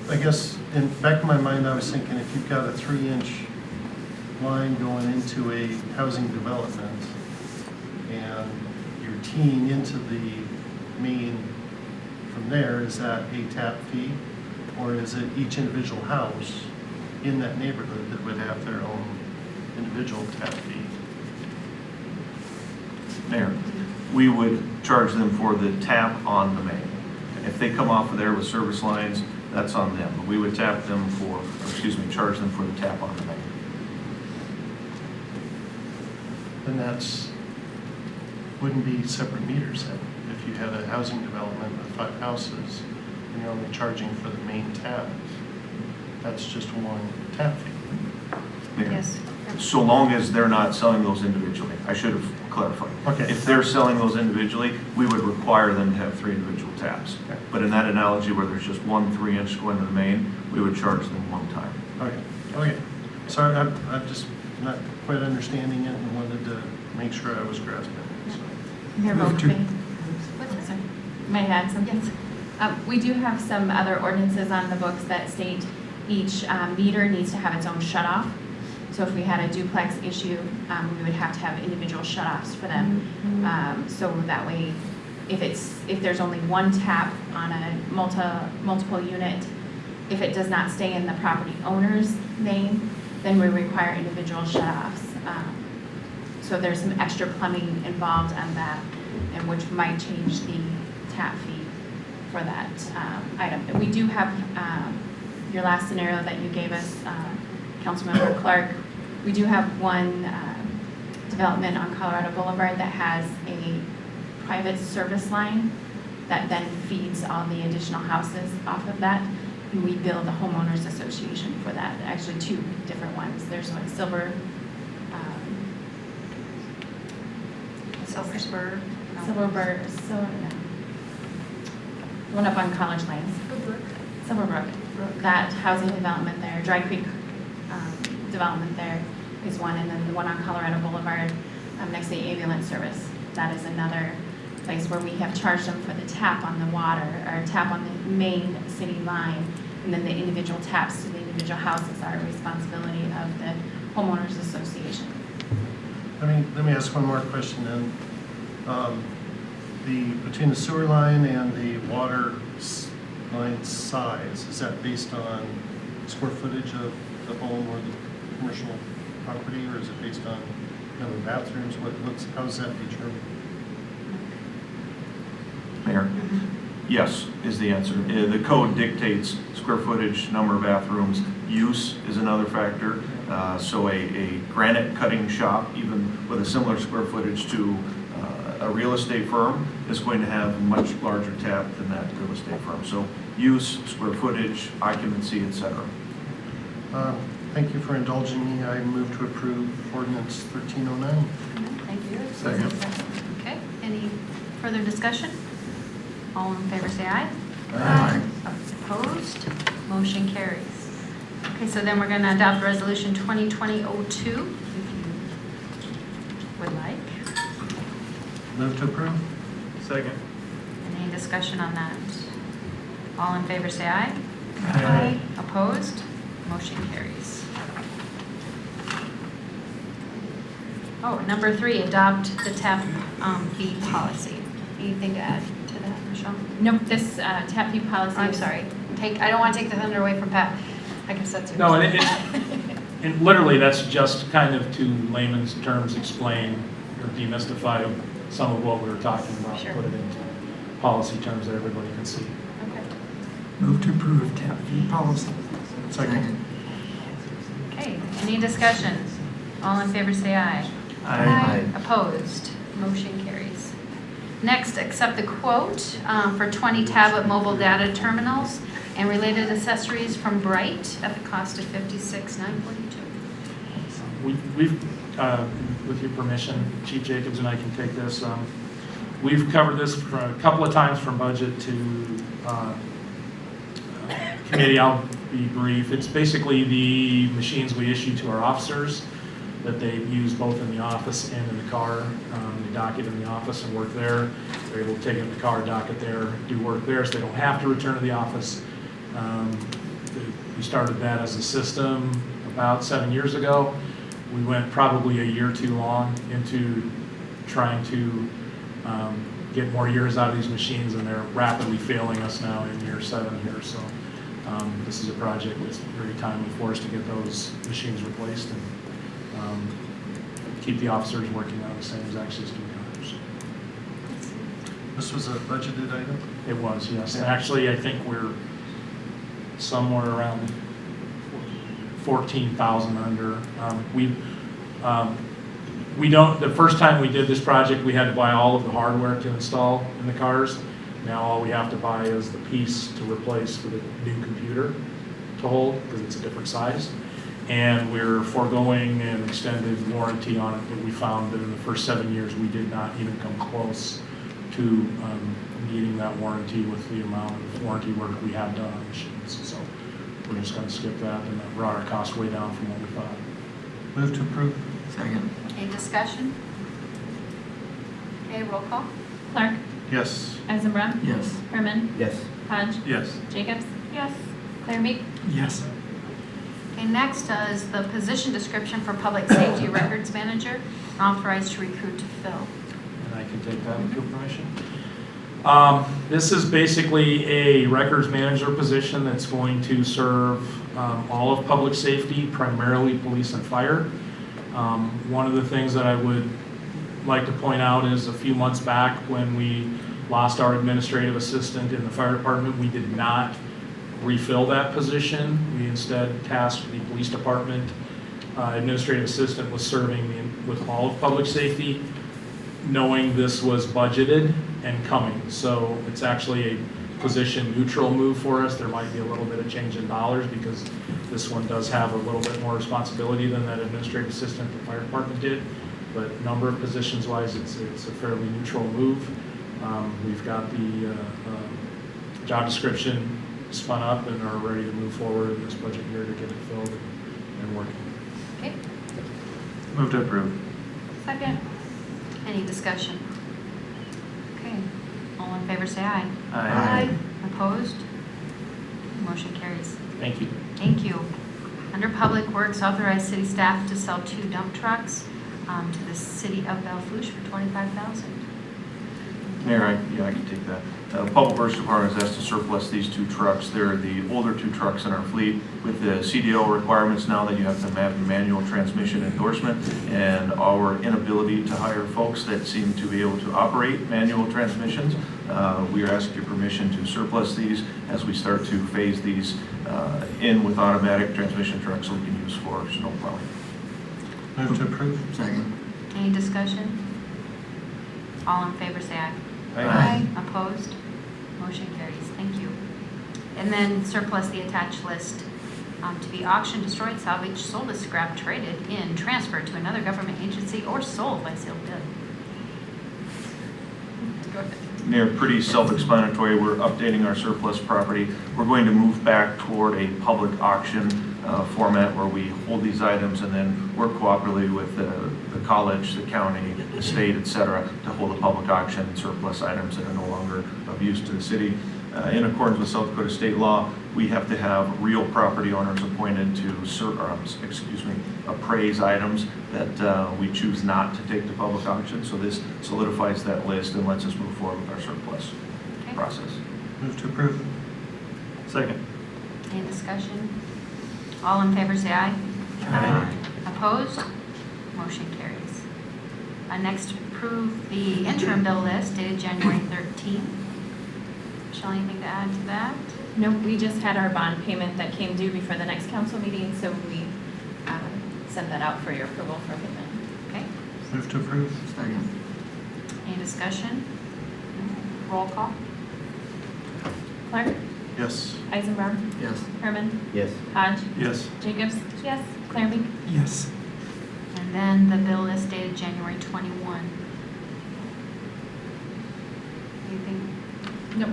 Speaker 10: I guess in back of my mind, I was thinking if you've got a 3-inch line going into a housing development and you're teeing into the main from there, is that a tap fee? Or is it each individual house in that neighborhood that would have their own individual tap fee?
Speaker 7: Mayor, we would charge them for the tap on the main. If they come off of there with service lines, that's on them. But we would charge them for the tap on the main.
Speaker 10: Then wouldn't be separate meters then. If you had a housing development with 5 houses and you're only charging for the main tap, that's just 1 tap fee.
Speaker 7: Mayor,
Speaker 1: Yes.
Speaker 7: so long as they're not selling those individually. I should have clarified.
Speaker 10: Okay.
Speaker 7: If they're selling those individually, we would require them to have 3 individual taps.
Speaker 10: Okay.
Speaker 7: But in that analogy where there's just 1 3-inch going to the main, we would charge them 1 time.
Speaker 10: Okay. Sorry, I'm just not quite understanding it and wanted to make sure I was grasping it. So.
Speaker 11: Mayor
Speaker 3: Move
Speaker 11: Vogt,
Speaker 3: to-
Speaker 11: What's that, sorry? May I add something?
Speaker 1: Yes.
Speaker 11: We do have some other ordinances on the books that state each meter needs to have its own shutoff. So if we had a duplex issue, we would have to have individual shutoffs for them. So that way, if there's only 1 tap on a multiple unit, if it does not stay in the property owner's name, then we require individual shutoffs. So there's some extra plumbing involved on that, and which might change the tap fee for that item. And we do have your last scenario that you gave us, Councilmember Clark. We do have one development on Colorado Boulevard that has a private service line that then feeds all the additional houses off of that. And we bill the homeowners association for that. Actually, 2 different ones. There's like Silver
Speaker 1: Spur.
Speaker 11: one up on College Lanes. Silverbrook. That housing development there, Dry Creek development there. is one, and then the one on Colorado Boulevard next to the ambulance service. That is another place where we have charged them for the tap on the water, or tap on the main city line, and then the individual taps to the individual houses are a responsibility of the homeowners association.
Speaker 10: Let me ask one more question then. Between the sewer line and the water line size, is that based on square footage of the home or the commercial property, or is it based on number of bathrooms? How is that determined?
Speaker 7: Mayor? Yes, is the answer. The code dictates square footage, number of bathrooms. Use is another factor. So a granite cutting shop, even with a similar square footage to a real estate firm, is going to have a much larger tap than that real estate firm. So use, square footage, occupancy, et cetera.
Speaker 10: Thank you for indulging me. I move to approve ordinance 1309.
Speaker 1: Thank you.
Speaker 5: Second.
Speaker 1: Okay, any further discussion? All in favor say aye.
Speaker 8: Aye.
Speaker 1: Opposed? Motion carries. Okay, so then we're going to adopt resolution 2020-02, if you would like.
Speaker 10: Move to approve.
Speaker 5: Second.
Speaker 1: Any discussion on that? All in favor say aye.
Speaker 10: Aye.
Speaker 1: Opposed? Motion carries. Oh, number 3, adopt the tap fee policy. Anything to add to that, Michelle?
Speaker 11: Nope, this tap fee policy.
Speaker 1: I'm
Speaker 11: is-
Speaker 1: sorry. I don't want to take the thunder away from Pat. I guess that's yours.
Speaker 12: No, and literally, that's just kind of to layman's terms explain or demystify some of what we were talking about,
Speaker 1: Sure.
Speaker 12: put it into policy terms that everybody can see.
Speaker 1: Okay.
Speaker 6: Move to approve tap fee policy.
Speaker 10: Second.
Speaker 1: Okay, any discussion? All in favor say aye.
Speaker 6: Aye.
Speaker 1: Opposed? Motion carries. Next, accept the quote for 20 tablet mobile data terminals and related accessories from Bright at the cost of $56,942.
Speaker 12: We've, with your permission, Chief Jacobs and I can take this. We've covered this for a couple of times from budget to committee. I'll be brief. It's basically the machines we issue to our officers that they use both in the office and in the car. They dock it in the office and work there. They're able to take it in the car, dock it there, do work there, so they don't have to return to the office. We started that as a system about 7 years ago. We went probably a year too long into trying to get more years out of these machines, and they're rapidly failing us now in year 7 here. So this is a project that's very timely for us to get those machines replaced and keep the officers working on the same exact system we have.
Speaker 10: This was a budgeted item?
Speaker 12: It was, yes. And actually, I think we're somewhere around 14,000 under. We don't, the first time we did this project, we had to buy all of the hardware to install in the cars. Now all we have to buy is the piece to replace for the new computer to hold, because it's a different size. And we're foregoing an extended warranty on it that we found that in the first 7 years, we did not even come close to meeting that warranty with the amount of warranty work we have done on machines. So we're just going to skip that, and that brought our cost way down from what we thought.
Speaker 10: Move to approve.
Speaker 6: Second.
Speaker 1: Any discussion? Okay, roll call.
Speaker 11: Clark,
Speaker 10: Yes.
Speaker 11: Eisenbrown,
Speaker 6: Yes.
Speaker 11: Herman,
Speaker 9: Yes.
Speaker 11: Hodge,
Speaker 5: Yes.
Speaker 11: Jacobs. Yes. Claire Meek.
Speaker 6: Yes.
Speaker 1: Okay, next is the position description for public safety records manager, authorized to recruit to fill.
Speaker 12: And I can take that with your permission. This is basically a records manager position that's going to serve all of public safety, primarily police and fire. One of the things that I would like to point out is a few months back when we lost our administrative assistant in the fire department, we did not refill that position. We instead tasked the police department administrative assistant with serving with all of public safety, knowing this was budgeted and coming. So it's actually a position neutral move for us. There might be a little bit of change in dollars because this one does have a little bit more responsibility than that administrative assistant the fire department did. But number of positions wise, it's a fairly neutral move. We've got the job description spun up and are ready to move forward in this budget year to get it filled and working.
Speaker 1: Okay,
Speaker 3: Move to approve.
Speaker 1: Second. Any discussion? Okay, all in favor say aye.
Speaker 3: Aye.
Speaker 1: Opposed? Motion carries.
Speaker 5: Thank you.
Speaker 1: Thank you. Under Public Works, authorize city staff to sell 2 dump trucks to the city of Bellflouche for $25,000.
Speaker 7: Mayor, I can take that. Public Works Department is asked to surplus these 2 trucks. They're the older 2 trucks in our fleet with the CDL requirements now that you have to have a manual transmission endorsement, and our inability to hire folks that seem to be able to operate manual transmissions. We are asking your permission to surplus these as we start to phase these in with automatic transmission trucks so we can use for snow plowing.
Speaker 10: Move to approve.
Speaker 6: Second.
Speaker 1: Any discussion? All in favor say aye.
Speaker 3: Aye.
Speaker 1: Opposed? Motion carries. Thank you. And then surplus the attached list to be auctioned, destroyed, salvaged, sold as scrap, traded in, transferred to another government agency, or sold by sealed bid. Go ahead.
Speaker 7: Mayor, pretty self-explanatory. We're updating our surplus property. We're going to move back toward a public auction format where we hold these items and then work cooperatively with the college, the county, the state, et cetera, to hold a public auction and surplus items that are no longer of use to the city. In accordance with South Dakota state law, we have to have real property owners appointed to appraise items that we choose not to take to public auction. So this solidifies that list and lets us move forward with our surplus
Speaker 1: Okay.
Speaker 7: process.
Speaker 10: Move to approve.
Speaker 3: Second.
Speaker 1: Any discussion? All in favor say aye.
Speaker 3: Aye.
Speaker 1: Opposed? Motion carries. Next, approve the interim bill list dated January 13th. Michelle, anything to add to that?
Speaker 11: No, we just had our bond payment that came due before the next council meeting, so we sent that out for your approval for payment.
Speaker 1: Okay.
Speaker 10: Move to approve.
Speaker 6: Second.
Speaker 1: Any discussion? Roll call.
Speaker 11: Clark,
Speaker 10: Yes.
Speaker 11: Eisenbrown,
Speaker 6: Yes.
Speaker 11: Herman,
Speaker 9: Yes.
Speaker 11: Hodge,
Speaker 10: Yes.
Speaker 11: Jacobs. Yes. Clarenbeek.
Speaker 10: Yes.
Speaker 1: And then the bill list dated January 21. Anything?
Speaker 11: Nope.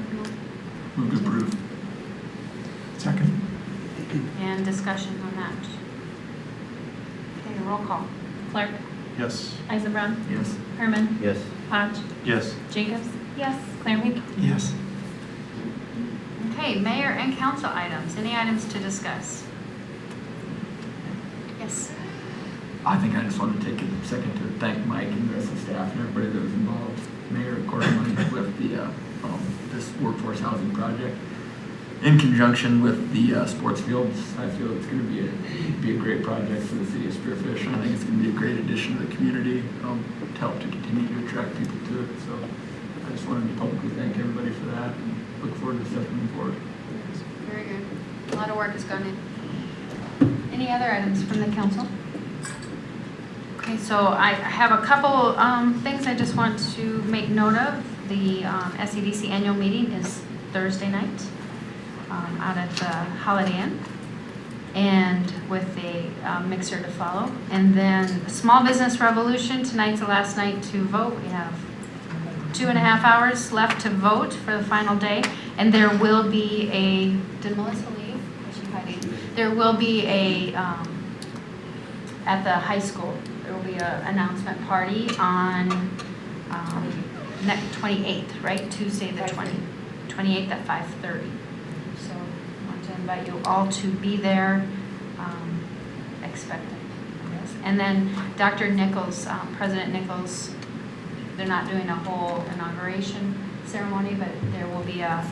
Speaker 6: Move to approve.
Speaker 10: Second.
Speaker 1: And discussion on that? Okay, roll call.
Speaker 11: Clark,
Speaker 10: Yes.
Speaker 11: Eisenbrown,
Speaker 6: Yes.
Speaker 11: Herman,
Speaker 9: Yes.
Speaker 11: Hodge,
Speaker 3: Yes.
Speaker 11: Jacobs. Yes. Clarenbeek.
Speaker 10: Yes.
Speaker 1: Okay, mayor and council items. Any items to discuss? Yes.
Speaker 6: I think I just wanted to take a second to thank Mike and the rest of the staff and everybody that was involved, Mayor accordingly, with the this workforce housing project. In conjunction with the sports fields, I feel it's going to be a great project for the city of Spearfish, and I think it's going to be a great addition to the community to help to continue to attract people to it. So I just wanted to publicly thank everybody for that and look forward to stuff moving forward.
Speaker 1: Very good. A lot of work has gone in. Any other items from the council? Okay, so I have a couple things I just want to make note of. The SEDC annual meeting is Thursday night out at the Holiday Inn, and with a mixer to follow. And then Small Business Revolution, tonight's the last night to vote. We have 2.5 hours left to vote for the final day, and there will be a, did Melissa leave? Is she hiding? There will be a, at the high school, there will be an announcement party on next 28th, right? Tuesday the 28th at 5:30. So I want to invite you all to be there, expectant, I guess. And then Dr. Nichols, President Nichols, they're not doing a whole inauguration ceremony, but there will be a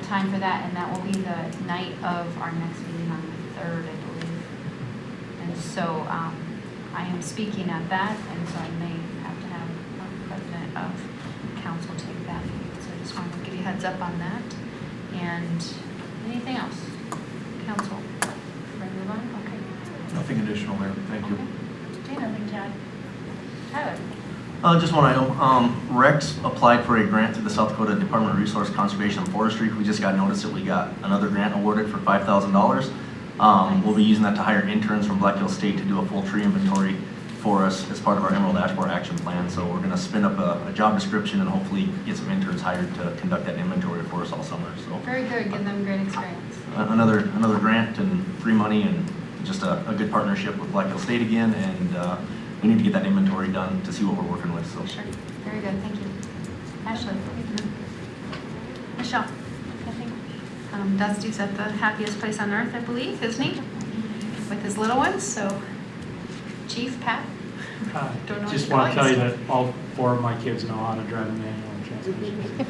Speaker 1: time for that, and that will be the night of our next meeting on the 3rd, I believe. And so I am speaking at that, and so I may have to have a president of council take that. So I just wanted to give you a heads up on that. And anything else? Council? Before I move on? Okay.
Speaker 7: Nothing additional there. Thank you.
Speaker 1: Okay, nothing to add. Tyler?
Speaker 13: Just one item. Rex applied for a grant through the South Dakota Department of Resource Conservation and Forestry. We just got notice that we got another grant awarded for $5,000. We'll be using that to hire interns from Black Hills State to do a full tree inventory for us as part of our Emerald Ash Borer Action Plan. So we're going to spin up a job description and hopefully get some interns hired to conduct that inventory for us all summer. So
Speaker 1: Very good. Give them great experience.
Speaker 13: another grant and free money, and just a good partnership with Black Hill State again, and we need to get that inventory done to see what we're working with, so.
Speaker 1: Sure. Very good, thank you. Ashley? Michelle? Dusty's at the happiest place on earth, I believe, isn't he? With his little ones, so Chief, Pat? Don't know what
Speaker 12: Just
Speaker 1: to
Speaker 12: want to
Speaker 1: call
Speaker 12: tell you that all 4 of my kids know how to drive a manual transmission.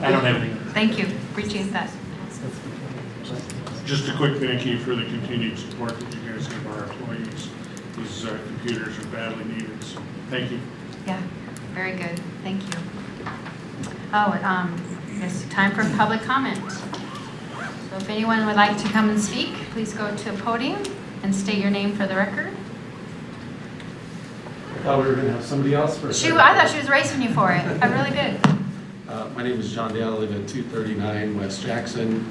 Speaker 12: I don't have anything.
Speaker 1: Thank you, appreciate that.
Speaker 14: Just a quick thank you for the continued support that you guys give our employees. These computers are badly needed, so thank you.
Speaker 1: Yeah, very good, thank you. Oh, I guess time for public comment. So if anyone would like to come and speak, please go to a podium and state your name for the record.
Speaker 15: I thought we were going to have somebody else for a second.
Speaker 1: I thought she was racing you for it, I really did.
Speaker 15: My name is John Dale, I live at 239 West Jackson.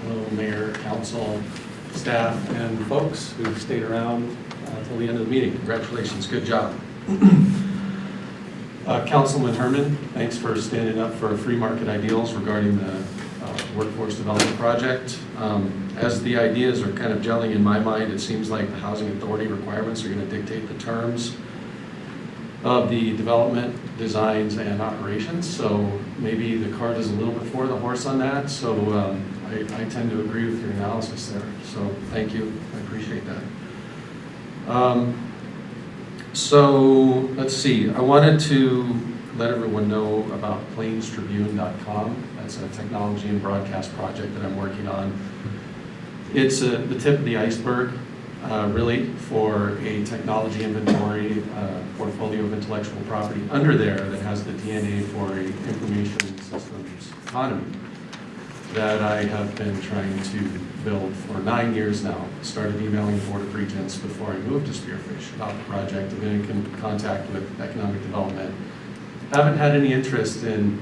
Speaker 15: Hello, Mayor, Council, staff, and folks who stayed around till the end of the meeting. Congratulations, good job. Councilman Herman, thanks for standing up for free market ideals regarding the workforce development project. As the ideas are kind of gelling in my mind, it seems like the housing authority requirements are going to dictate the terms of the development, designs, and operations. So maybe the cart is a little before the horse on that. So I tend to agree with your analysis there. So thank you, I appreciate that. So let's see, I wanted to let everyone know about plainstribune.com. That's a technology and broadcast project that I'm working on. It's the tip of the iceberg, really, for a technology inventory portfolio of intellectual property under there that has the DNA for a information systems economy that I have been trying to build for 9 years now. Started emailing the Board of Regents before I moved to Spearfish about the project, and been in contact with economic development. Haven't had any interest in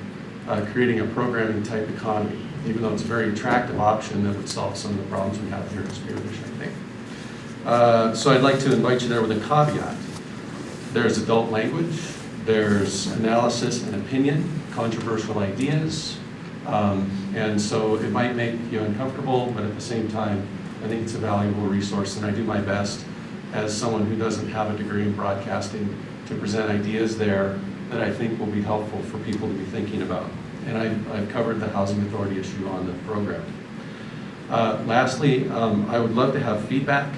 Speaker 15: creating a programming type economy, even though it's a very attractive option that would solve some of the problems we have here at Spearfish, I think. So I'd like to invite you there with a caveat. There's adult language, there's analysis and opinion, controversial ideas, and so it might make you uncomfortable, but at the same time, I think it's a valuable resource, and I do my best as someone who doesn't have a degree in broadcasting to present ideas there that I think will be helpful for people to be thinking about. And I've covered the housing authority issue on the program. Lastly, I would love to have feedback,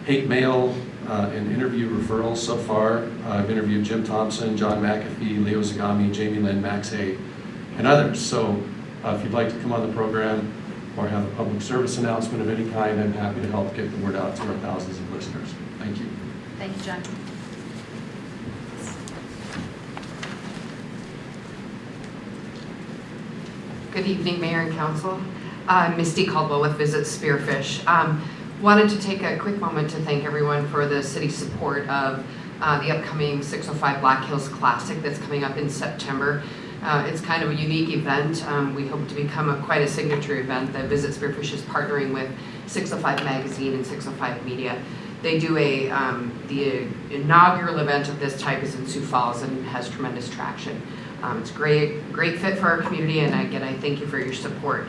Speaker 15: hate mail, and interview referrals so far. I've interviewed Jim Thompson, John McAfee, Leo Zagami, Jamie Lynn, Max Hay, and others. So if you'd like to come on the program or have a public service announcement of any kind, I'm happy to help get the word out to our thousands of listeners. Thank you.
Speaker 1: Thank you, John.
Speaker 16: Good evening, Mayor and Council. Misty Caldwell with Visit Spearfish. Wanted to take a quick moment to thank everyone for the city's support of the upcoming 605 Black Hills Classic that's coming up in September. It's kind of a unique event. We hope to become quite a signature event that Visit Spearfish is partnering with 605 Magazine and 605 Media. They do the inaugural event of this type is in Sioux Falls and has tremendous traction. It's a great fit for our community, and again, I thank you for your support.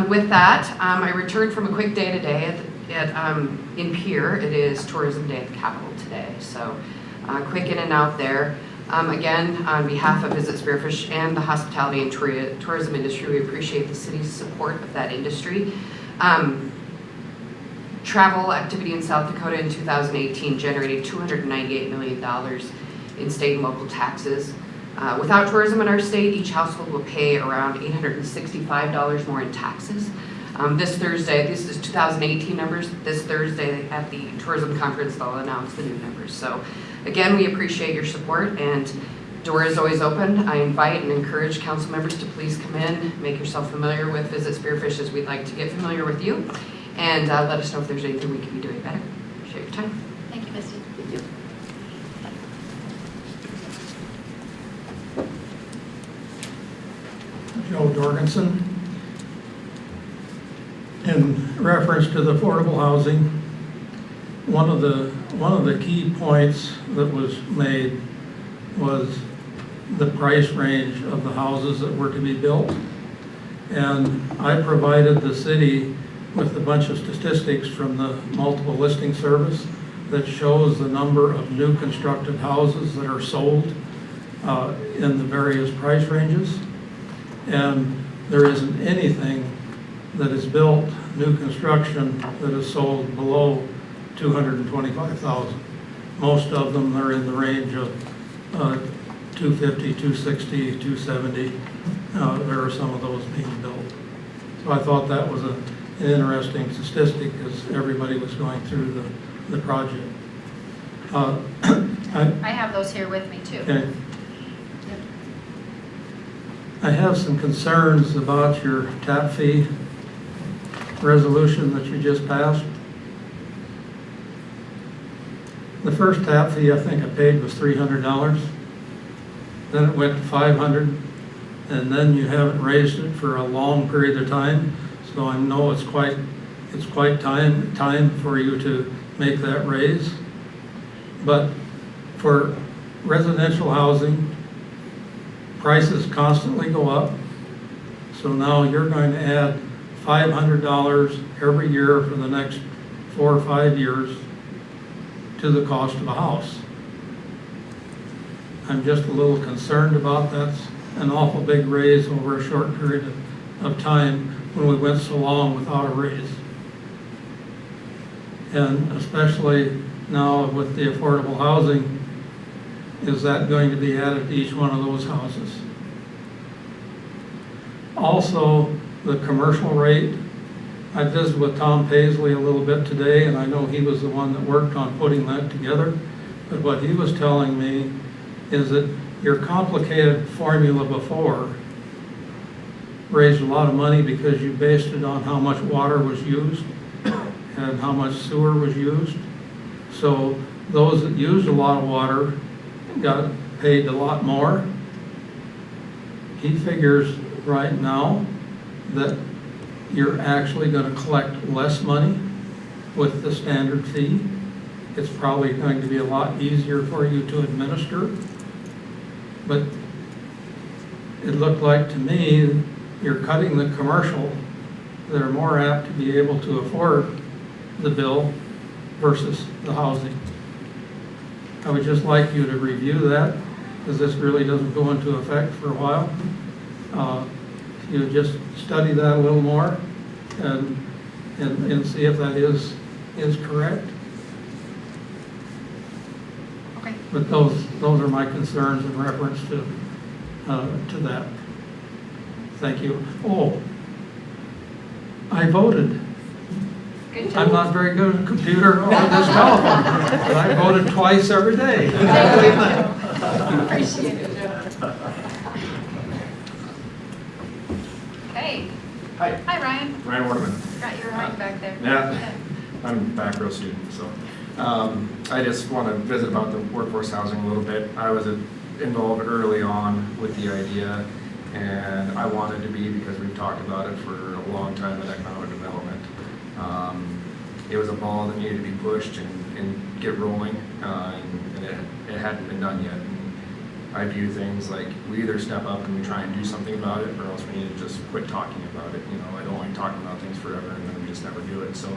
Speaker 16: With that, I returned from a quick day today in Pierre. It is Tourism Day at the Capitol today, so quick in and out there. Again, on behalf of Visit Spearfish and the hospitality and tourism industry, we appreciate the city's support of that industry. Travel activity in South Dakota in 2018 generated $298 million in state and local taxes. Without tourism in our state, each household will pay around $865 more in taxes. This Thursday, this is 2018 numbers, this Thursday at the tourism conference, they'll announce the new numbers. So again, we appreciate your support, and door is always open. I invite and encourage council members to please come in, make yourself familiar with Visit Spearfish, as we'd like to get familiar with you, and let us know if there's anything we can be doing better. Appreciate your time.
Speaker 1: Thank you, Misty.
Speaker 16: Thank you.
Speaker 17: Joe Jorgensen. In reference to the affordable housing, one of the key points that was made was the price range of the houses that were to be built. And I provided the city with a bunch of statistics from the multiple listing service that shows the number of new constructed houses that are sold in the various price ranges. And there isn't anything that is built, new construction, that is sold below $225,000. Most of them are in the range of $250,000, $260,000, $270,000. There are some of those being built. So I thought that was an interesting statistic as everybody was going through the project.
Speaker 1: I have those here with me too.
Speaker 17: Okay. I have some concerns about your tap fee resolution that you just passed. The first tap fee I think I paid was $300. Then it went to $500, and then you haven't raised it for a long period of time. So I know it's quite time for you to make that raise. But for residential housing, prices constantly go up. So now you're going to add $500 every year for the next 4 or 5 years to the cost of a house. I'm just a little concerned about that's an awful big raise over a short period of time when we went so long without a raise. And especially now with the affordable housing, is that going to be added to each one of those houses? Also, the commercial rate. I visited with Tom Paisley a little bit today, and I know he was the one that worked on putting that together. But what he was telling me is that your complicated formula before raised a lot of money because you based it on how much water was used and how much sewer was used. So those that used a lot of water got paid a lot more. He figures right now that you're actually going to collect less money with the standard fee. It's probably going to be a lot easier for you to administer. But it looked like to me you're cutting the commercial that are more apt to be able to afford the bill versus the housing. I would just like you to review that, because this really doesn't go into effect for a while. You just study that a little more and see if that is correct.
Speaker 1: Okay.
Speaker 17: But those are my concerns in reference to that. Thank you. Oh, I voted.
Speaker 1: Good job.
Speaker 17: I'm not very good at a computer or this telephone, but I voted twice every day.
Speaker 1: Appreciate it, Joe. Okay. Hi, Ryan.
Speaker 18: Ryan Waterman.
Speaker 1: Got your mic back there.
Speaker 18: Yeah, I'm back row student, so. I just want to visit about the workforce housing a little bit. I was involved early on with the idea, and I wanted to be because we've talked about it for a long time with economic development. It was a ball that needed to be pushed and get rolling, and it hadn't been done yet. And I view things like we either step up and we try and do something about it, or else we need to just quit talking about it. You know, I don't like talking about things forever and then we just never do it. So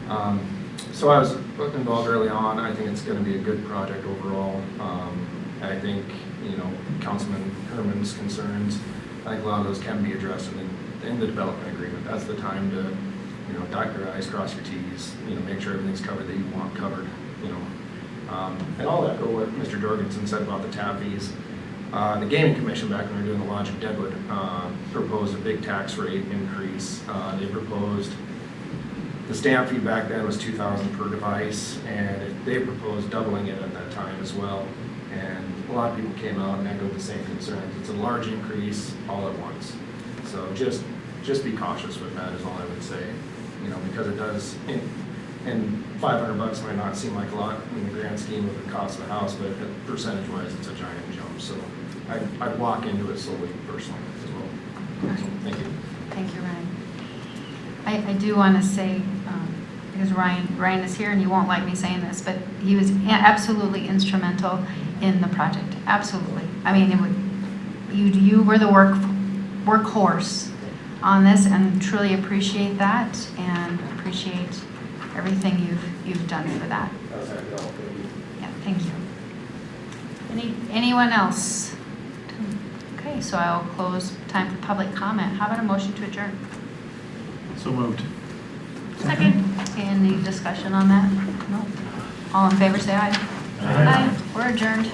Speaker 18: I was involved early on. I think it's going to be a good project overall. I think, you know, Councilman Herman's concerns, I think a lot of those can be addressed in the development agreement. That's the time to, you know, dot your i's, cross your t's, you know, make sure everything's covered that you want covered, you know. And I'll echo what Mr. Jorgensen said about the tap fees. The Gaming Commission, back when we were doing the Logic Deadwood, proposed a big tax rate increase. They proposed, the stamp fee back then was $2,000 per device, and they proposed doubling it at that time as well. And a lot of people came out and echoed the same concerns. It's a large increase all at once. So just be cautious with that is all I would say. You know, because it does, and $500 might not seem like a lot in the grand scheme of the cost of the house, but percentage-wise, it's a giant jump. So I'd walk into it slowly personally as well. So, thank you.
Speaker 1: Thank you, Ryan. I do want to say, because Ryan is here and you won't like me saying this, but he was absolutely instrumental in the project. Absolutely. I mean, you were the workhorse on this and truly appreciate that and appreciate everything you've done for that. Yeah, thank you. Anyone else? Okay, so I'll close time for public comment. How about a motion to adjourn?
Speaker 3: So moved.
Speaker 1: Second. Any discussion on that? No. All in favor, say aye.
Speaker 3: Aye.
Speaker 1: We're adjourned.